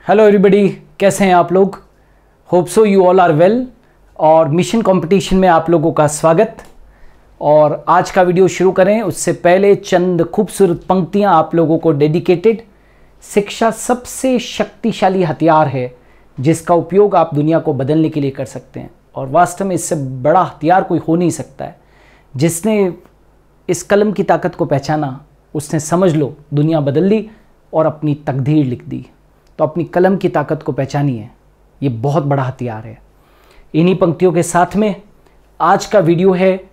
Hello everybody, कैसे हैं आप लोग। Hope so you all are well. और मिशन कंपटीशन में आप लोगों का स्वागत। और आज का वीडियो शुरू करें उससे पहले चंद खूबसूरत पंक्तियां आप लोगों को डेडिकेटेड। शिक्षा सबसे शक्तिशाली हथियार है जिसका उपयोग आप दुनिया को बदलने के लिए कर सकते हैं, और वास्तव में इससे बड़ा हथियार कोई हो नहीं सकता है। जिसने इस कलम की ताकत को पहचाना उसने समझ लो दुनिया बदल ली और अपनी तकदीर लिख दी। तो अपनी कलम की ताकत को पहचानिए, ये बहुत बड़ा हथियार है। इन्हीं पंक्तियों के साथ में आज का वीडियो है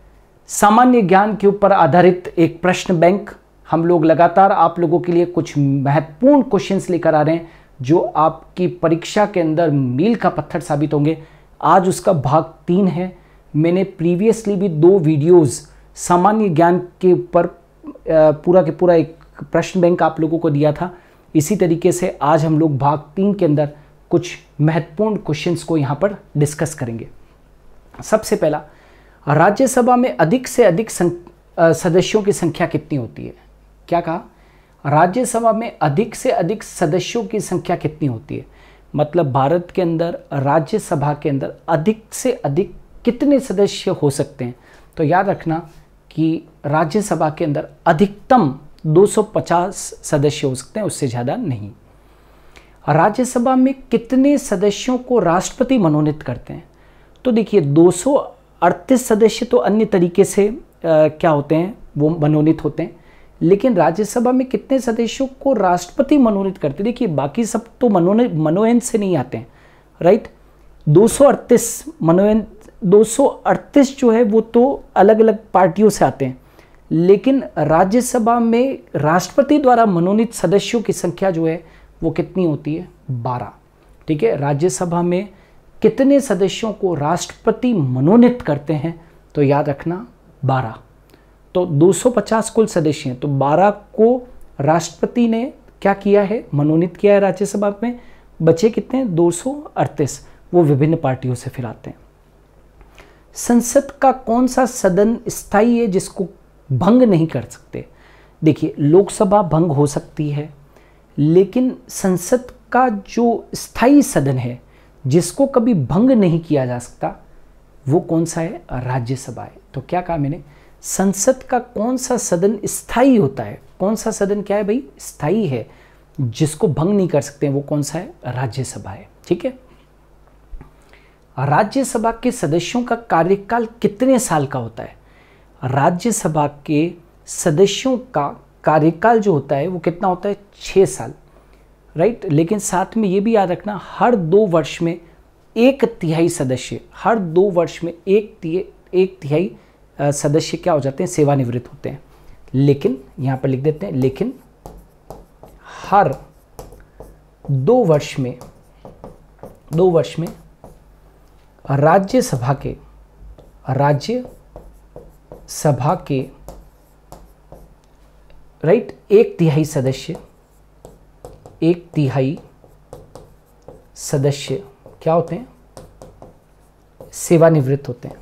सामान्य ज्ञान के ऊपर आधारित एक प्रश्न बैंक। हम लोग लगातार आप लोगों के लिए कुछ महत्वपूर्ण क्वेश्चंस लेकर आ रहे हैं जो आपकी परीक्षा के अंदर मील का पत्थर साबित होंगे। आज उसका भाग 3 है। मैंने प्रीवियसली भी 2 वीडियोस सामान्य ज्ञान के ऊपर पूरा के पूरा एक प्रश्न बैंक आप लोगों को दिया था। इसी तरीके से आज हम लोग भाग 3 के अंदर कुछ महत्वपूर्ण क्वेश्चंस को यहाँ पर डिस्कस करेंगे। सबसे पहला, राज्यसभा में अधिक से अधिक सदस्यों की संख्या कितनी होती है। क्या कहा? राज्यसभा में अधिक से अधिक सदस्यों की संख्या कितनी होती है, मतलब भारत के अंदर राज्यसभा के अंदर अधिक से अधिक कितने सदस्य हो सकते हैं। तो याद रखना कि राज्यसभा के अंदर अधिकतम 250 सदस्य हो सकते हैं, उससे ज़्यादा नहीं। राज्यसभा में कितने सदस्यों को राष्ट्रपति मनोनीत करते हैं। तो देखिए 238 सदस्य तो अन्य तरीके से क्या होते हैं, वो मनोनीत होते हैं, लेकिन राज्यसभा में कितने सदस्यों को राष्ट्रपति मनोनीत करते हैं। देखिए बाकी सब तो मनोनयन से नहीं आते हैं, राइट। 238 जो है वो तो अलग अलग पार्टियों से आते हैं, लेकिन राज्यसभा में राष्ट्रपति द्वारा मनोनीत सदस्यों की संख्या जो है वो कितनी होती है, 12। ठीक है, राज्यसभा में कितने सदस्यों को राष्ट्रपति मनोनीत करते हैं, तो याद रखना 12। तो 250 कुल सदस्य हैं, तो 12 को राष्ट्रपति ने क्या किया है, मनोनीत किया है राज्यसभा में। बचे कितने, 238, वो विभिन्न पार्टियों से फिर आते हैं। संसद का कौन सा सदन स्थायी है जिसको भंग नहीं कर सकते। देखिए लोकसभा भंग हो सकती है, लेकिन संसद का जो स्थायी सदन है जिसको कभी भंग नहीं किया जा सकता वो कौन सा है, राज्यसभा है। तो क्या कहा मैंने, संसद का कौन सा सदन स्थायी होता है। कौन सा सदन क्या है भाई, स्थायी है, जिसको भंग नहीं कर सकते, वो कौन सा है, राज्यसभा है। ठीक है, राज्यसभा के सदस्यों का कार्यकाल कितने साल का होता है। राज्यसभा के सदस्यों का कार्यकाल जो होता है वो कितना होता है, 6 साल, राइट। लेकिन साथ में ये भी याद रखना हर 2 वर्ष में 1/3 सदस्य, हर 2 वर्ष में 1/3 सदस्य क्या हो जाते हैं, सेवानिवृत्त होते हैं। लेकिन यहाँ पर लिख देते हैं, लेकिन हर 2 वर्ष में राज्यसभा के राइट 1/3 सदस्य क्या होते हैं, सेवानिवृत्त होते हैं।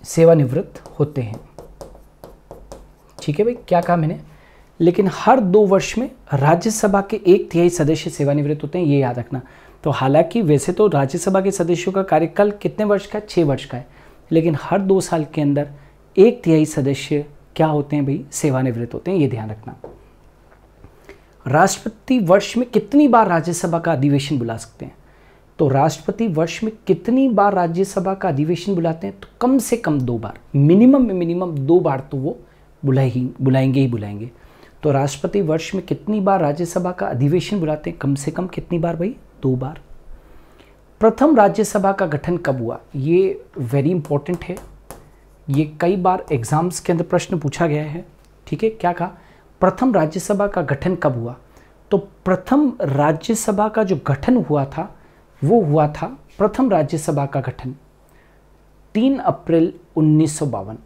सेवानिवृत्त होते हैं, ठीक है भाई, क्या कहा मैंने। लेकिन हर 2 वर्ष में राज्यसभा के 1/3 सदस्य सेवानिवृत्त होते हैं, ये याद रखना। तो हालांकि वैसे तो राज्यसभा के सदस्यों का कार्यकाल कितने वर्ष का है, 6 वर्ष का है, लेकिन हर 2 साल के अंदर 1/3 सदस्य क्या होते हैं भाई, सेवानिवृत्त होते हैं, ये ध्यान रखना। राष्ट्रपति वर्ष में कितनी बार राज्यसभा का अधिवेशन बुला सकते हैं। तो राष्ट्रपति वर्ष में कितनी बार राज्यसभा का अधिवेशन बुलाते हैं, तो कम से कम 2 बार, मिनिमम 2 बार तो वो बुलाएंगे। तो राष्ट्रपति वर्ष में कितनी बार राज्यसभा का अधिवेशन बुलाते हैं, कम से कम कितनी बार भाई, 2 बार। प्रथम राज्यसभा का गठन कब हुआ, ये वेरी इंपॉर्टेंट है, ये कई बार एग्जाम्स के अंदर प्रश्न पूछा गया है। ठीक है, क्या कहा, प्रथम राज्यसभा का गठन कब हुआ। तो प्रथम राज्यसभा का जो गठन हुआ था वो हुआ था, प्रथम राज्यसभा का गठन 3 अप्रैल 1952।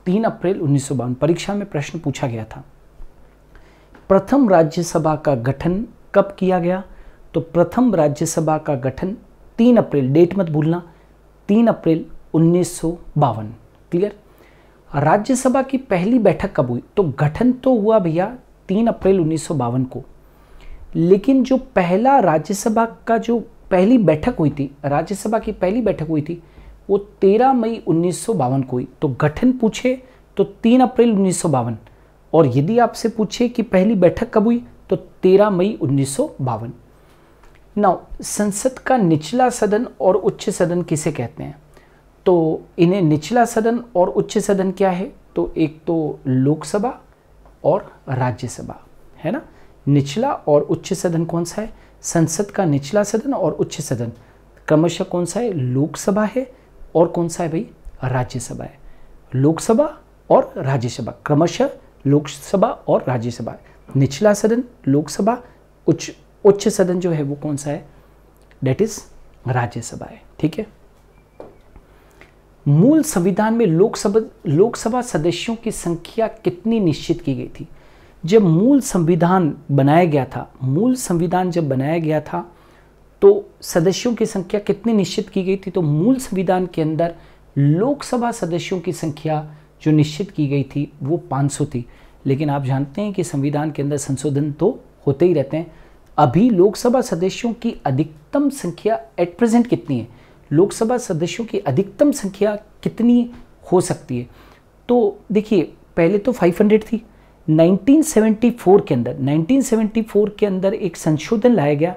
3 अप्रैल 1952 परीक्षा में प्रश्न पूछा गया था। प्रथम राज्यसभा का गठन कब किया गया, तो प्रथम राज्यसभा का गठन 3 अप्रैल, डेट मत भूलना, 3 अप्रैल 1952। क्लियर। राज्यसभा की पहली बैठक कब हुई? तो गठन तो हुआ भैया 3 अप्रैल 1952 को, लेकिन जो पहला राज्यसभा का जो पहली बैठक हुई थी, राज्यसभा की पहली बैठक हुई थी, वो 13 मई 1952 को हुई। तो गठन पूछे तो 3 अप्रैल 1952, और यदि आपसे पूछे कि पहली बैठक कब हुई तो 13 मई 1952। नाउ संसद का निचला सदन और उच्च सदन किसे कहते हैं? तो इन्हें निचला सदन और उच्च सदन क्या है? तो एक तो लोकसभा और राज्यसभा है ना। निचला और उच्च सदन कौन सा है? संसद का निचला सदन और उच्च सदन क्रमशः कौन सा है? लोकसभा है, और कौन सा है भाई? राज्यसभा है। लोकसभा और राज्यसभा क्रमशः लोकसभा और राज्यसभा। निचला सदन लोकसभा, उच्च सदन जो है वो कौन सा है? डेट इज राज्यसभा है। ठीक है। मूल संविधान में लोकसभा सदस्यों की संख्या कितनी निश्चित की गई थी? जब मूल संविधान बनाया गया था, मूल संविधान जब बनाया गया था तो सदस्यों की संख्या कितनी निश्चित की गई थी? तो मूल संविधान के अंदर लोकसभा सदस्यों की संख्या जो निश्चित की गई थी वो 500 थी। लेकिन आप जानते हैं कि संविधान के अंदर संशोधन तो होते ही रहते हैं। अभी लोकसभा सदस्यों की अधिकतम संख्या एट प्रेजेंट कितनी है? लोकसभा सदस्यों की अधिकतम संख्या कितनी हो सकती है? तो देखिए, पहले तो 500 थी। 1974 के अंदर एक संशोधन लाया गया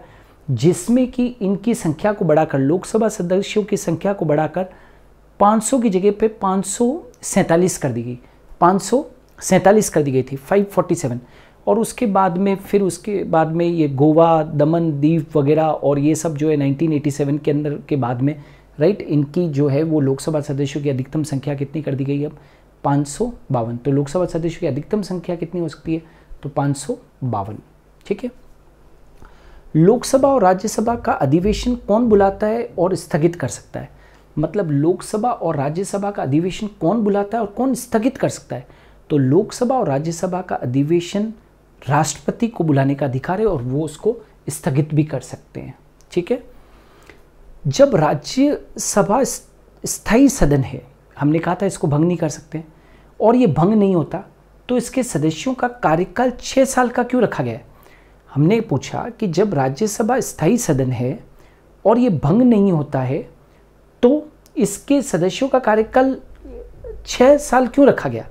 जिसमें कि इनकी संख्या को बढ़ाकर, लोकसभा सदस्यों की संख्या को बढ़ाकर 500 की जगह पे 547 कर दी गई, 547 कर दी गई थी, 547। और उसके बाद में ये गोवा, दमन, दीव वगैरह और ये सब जो है 1987 के अंदर के बाद में, राइट, इनकी जो है वो लोकसभा सदस्यों की अधिकतम संख्या कितनी कर दी गई? अब 552। तो लोकसभा सदस्यों की अधिकतम संख्या कितनी हो सकती है? तो 552। ठीक है। लोकसभा और राज्यसभा का अधिवेशन कौन बुलाता है और स्थगित कर सकता है? मतलब लोकसभा और राज्यसभा का अधिवेशन कौन बुलाता है और कौन स्थगित कर सकता है? तो लोकसभा और राज्यसभा का अधिवेशन राष्ट्रपति को बुलाने का अधिकार है और वो उसको स्थगित भी कर सकते हैं। ठीक है। जब राज्यसभा स्थायी सदन है, हमने कहा था इसको भंग नहीं कर सकते, और ये भंग नहीं होता, तो इसके सदस्यों का कार्यकाल 6 साल का क्यों रखा गया है? हमने पूछा कि जब राज्यसभा स्थायी सदन है और ये भंग नहीं होता है तो इसके सदस्यों का कार्यकाल 6 साल क्यों रखा गया?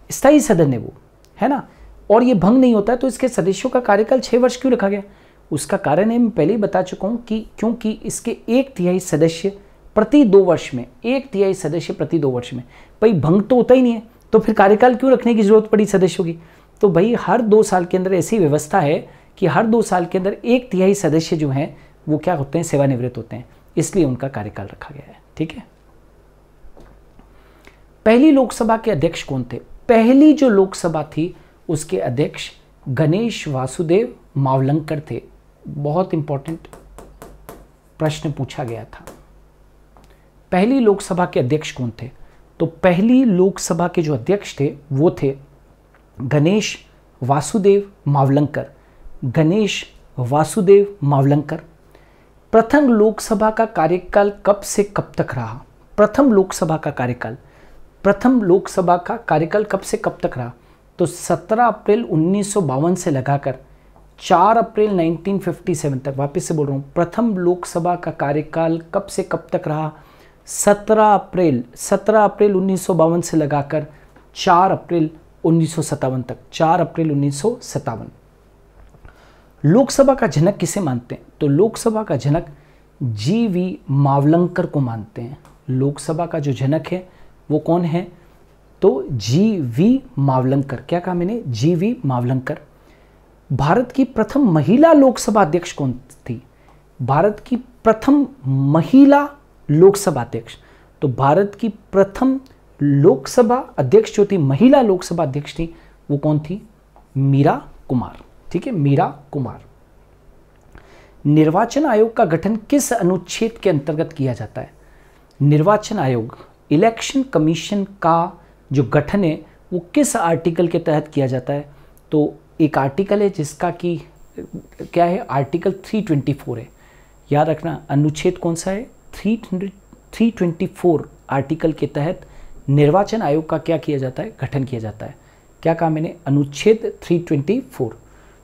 स्थायी सदन है वो, है ना, और ये भंग नहीं होता है तो इसके सदस्यों का कार्यकाल 6 वर्ष क्यों रखा गया? उसका कारण है, मैं पहले ही बता चुका हूँ कि क्योंकि इसके 1/3 सदस्य प्रति 2 वर्ष में, 1/3 सदस्य प्रति 2 वर्ष में, भाई भंग तो होता ही नहीं है तो फिर कार्यकाल क्यों रखने की जरूरत पड़ी सदस्यों की? तो भाई हर 2 साल के अंदर ऐसी व्यवस्था है कि हर 2 साल के अंदर 1/3 सदस्य जो हैं वो क्या होते हैं? सेवानिवृत्त होते हैं, इसलिए उनका कार्यकाल रखा गया है। ठीक है। पहली लोकसभा के अध्यक्ष कौन थे? पहली जो लोकसभा थी उसके अध्यक्ष गणेश वासुदेव मावलंकर थे। बहुत इंपॉर्टेंट प्रश्न पूछा गया था। पहली लोकसभा के अध्यक्ष कौन थे? तो पहली लोकसभा के जो अध्यक्ष थे वो थे गणेश वासुदेव मावलंकर। गणेश वासुदेव मावलंकर। प्रथम लोकसभा का कार्यकाल कब से कब तक रहा? प्रथम लोकसभा का कार्यकाल कब से कब तक रहा? तो 17 अप्रैल 1952 से लगाकर 4 अप्रैल 1957 तक। वापस से बोल रहा हूँ, प्रथम लोकसभा का कार्यकाल कब से कब तक रहा? 17 अप्रैल 1952 से लगाकर 4 अप्रैल 1957 तक। 4 अप्रैल 1957। लोकसभा का जनक किसे मानते हैं? तो लोकसभा का जनक जी.वी. मावलंकर को मानते हैं। लोकसभा का जो जनक है वो कौन है? तो जी.वी. मावलंकर। क्या कहा मैंने? जी.वी. मावलंकर। भारत की प्रथम महिला लोकसभा अध्यक्ष कौन थी? भारत की प्रथम महिला लोकसभा अध्यक्ष, तो भारत की प्रथम लोकसभा अध्यक्ष जो थी, महिला लोकसभा अध्यक्ष थी, वो कौन थी? मीरा कुमार। ठीक है, मीरा कुमार। निर्वाचन आयोग का गठन किस अनुच्छेद के अंतर्गत किया जाता है? निर्वाचन आयोग, इलेक्शन कमीशन का जो गठन है वो किस आर्टिकल के तहत किया जाता है? तो एक आर्टिकल है जिसका कि क्या है? आर्टिकल 324 है। याद रखना, अनुच्छेद कौन सा है? 324 आर्टिकल के तहत निर्वाचन आयोग का क्या किया जाता है, गठन किया जाता है। क्या कहा मैंने, अनुच्छेद 324।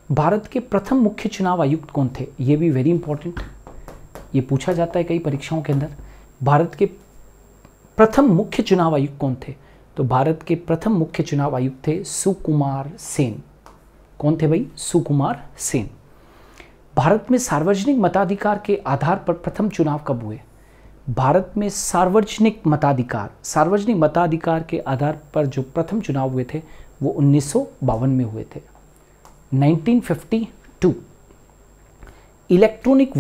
भारत के प्रथम मुख्य चुनाव आयुक्त कौन थे, ये भी वेरी इंपॉर्टेंट, ये पूछा जाता है कई परीक्षाओं के अंदर। भारत के प्रथम मुख्य चुनाव आयुक्त कौन थे, तो भारत के प्रथम मुख्य चुनाव आयुक्त थे सुकुमार सेन। कौन थे भाई, सुकुमार सेन। भारत में सार्वजनिक मताधिकार के आधार पर प्रथम चुनाव कब हुए, भारत में सार्वजनिक मताधिकार के आधार पर जो प्रथम चुनाव हुए थे वो 1952 में हुए थे, 1952। इलेक्ट्रॉनिक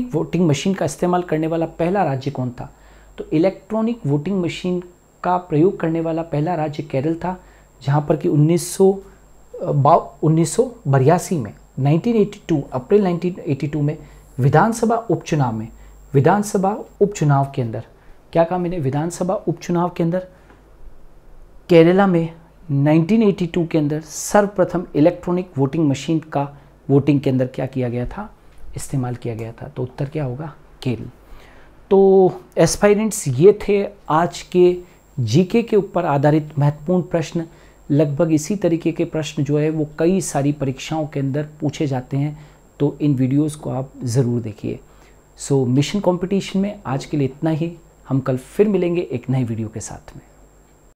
वोटिंग मशीन का इस्तेमाल करने वाला पहला राज्य कौन था, तो इलेक्ट्रॉनिक वोटिंग मशीन का प्रयोग करने वाला पहला राज्य केरल था, जहां पर कि 1982 में 1982 अप्रैल 1982 में विधानसभा उपचुनाव के अंदर, क्या कहा मैंने, विधानसभा उपचुनाव के अंदर केरला में 1982 के अंदर सर्वप्रथम इलेक्ट्रॉनिक वोटिंग मशीन का वोटिंग के अंदर क्या किया गया था, इस्तेमाल किया गया था। तो उत्तर क्या होगा, केरल। तो एस्पायरेंट्स, ये थे आज के जीके के ऊपर आधारित महत्वपूर्ण प्रश्न। लगभग इसी तरीके के प्रश्न जो है वो कई सारी परीक्षाओं के अंदर पूछे जाते हैं, तो इन वीडियोस को आप ज़रूर देखिए। सो मिशन कंपटीशन में आज के लिए इतना ही, हम कल फिर मिलेंगे एक नए वीडियो के साथ में।